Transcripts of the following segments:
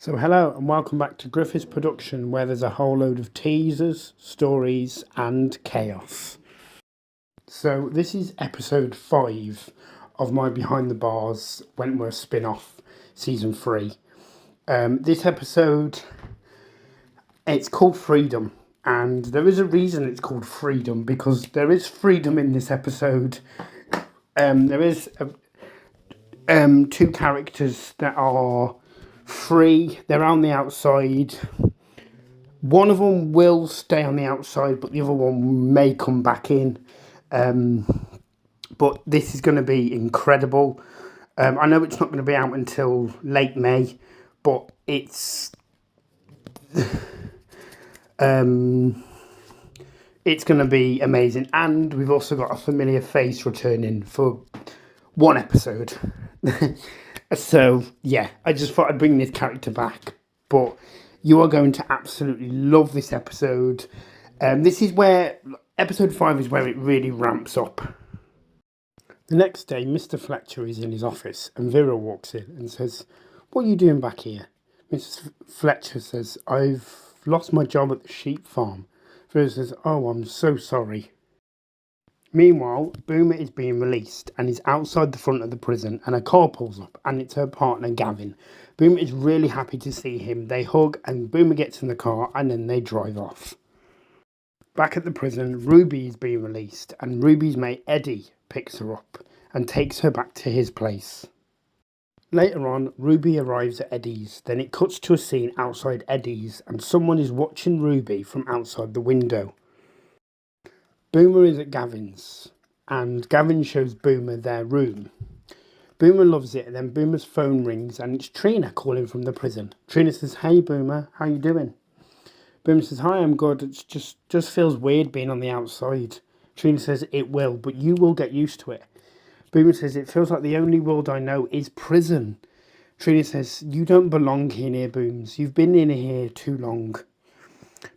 So hello and welcome back to Griffiths Production, where there's a whole load of teasers, stories and chaos. So this is episode 5 of my Behind the Bars Wentworth spin-off, season 3. This episode, it's called Freedom, and there is a reason it's called Freedom, because there is freedom in this episode. There is two characters that are free. They're on the outside. One of them will stay on the outside, but the other one may come back in. But this is going to be incredible. I know it's not going to be out until late May, but it's going to be amazing. And we've also got a familiar face returning for one episode. So, yeah, I just thought I'd bring this character back. But you are going to absolutely love this episode. This is where, episode 5 is where it really ramps up. The next day, Mr. Fletcher is in his office and Vera walks in and says, "What are you doing back here?" Mrs. Fletcher says, "I've lost my job at the sheep farm." Vera says, "Oh, I'm so sorry." Meanwhile, Boomer is being released and is outside the front of the prison, and a car pulls up and it's her partner Gavin. Boomer is really happy to see him. They hug and Boomer gets in the car and then they drive off. Back at the prison, Ruby is being released and Ruby's mate Eddie picks her up and takes her back to his place. Later on, Ruby arrives at Eddie's. Then it cuts to a scene outside Eddie's and someone is watching Ruby from outside the window. Boomer is at Gavin's, and Gavin shows Boomer their room. Boomer loves it, and then Boomer's phone rings, and it's Trina calling from the prison. Trina says, "Hey Boomer, how you doing?" Boomer says, "Hi, I'm good. It just feels weird being on the outside." Trina says, "It will, but you will get used to it." Boomer says, "It feels like the only world I know is prison." Trina says, "You don't belong in here, Booms. You've been in here too long."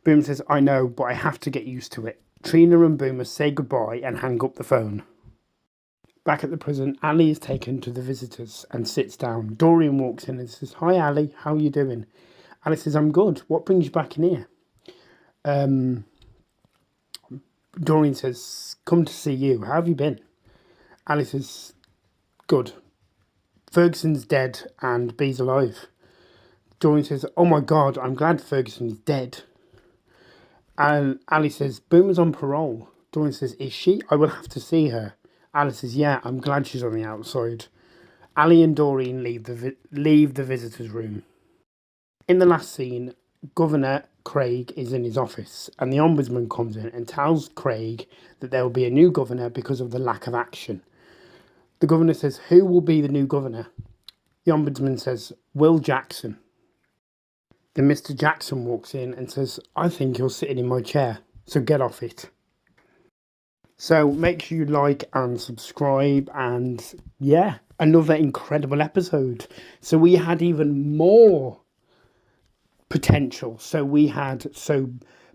Boomer says, "I know, but I have to get used to it." Trina and Boomer say goodbye and hang up the phone. Back at the prison, Ali is taken to the visitors and sits down. Dorian walks in and says, "Hi Ali, how are you doing?" Ali says, "I'm good. What brings you back in here?" Dorian says, "Come to see you. How have you been?" Ali says, "Good. Ferguson's dead and Bee's alive." Dorian says, "Oh my God, I'm glad Ferguson is dead." And Ali says, "Boomer's on parole." Dorian says, "Is she? I will have to see her." Ali says, "Yeah, I'm glad she's on the outside." Ali and Dorian leave the visitor's room. In the last scene, Governor Craig is in his office and the Ombudsman comes in and tells Craig that there will be a new governor because of the lack of action. The governor says, "Who will be the new governor?" The Ombudsman says, "Will Jackson." Then Mr. Jackson walks in and says, "I think you're sitting in my chair, so get off it." So make sure you like and subscribe, and yeah, another incredible episode. So we had even more potential. So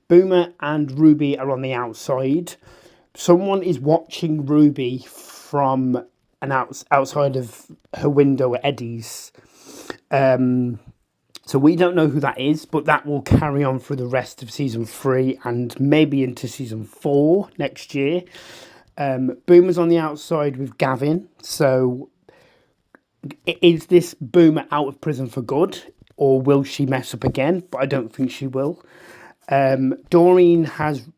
Boomer and Ruby are on the outside. Someone is watching Ruby from outside of her window at Eddie's. So we don't know who that is, but that will carry on through the rest of season 3 and maybe into season 4 next year. Boomer's on the outside with Gavin. So is this Boomer out of prison for good, or will she mess up again? But I don't think she will. Doreen has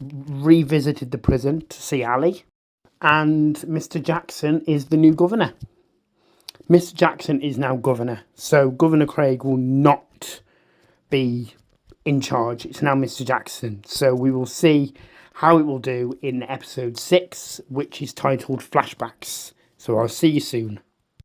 revisited the prison to see Ali, and Mr. Jackson is the new governor. Mr. Jackson is now governor, so Governor Craig will not be in charge. It's now Mr. Jackson. So we will see how it will do in episode 6, which is titled Flashbacks. So I'll see you soon.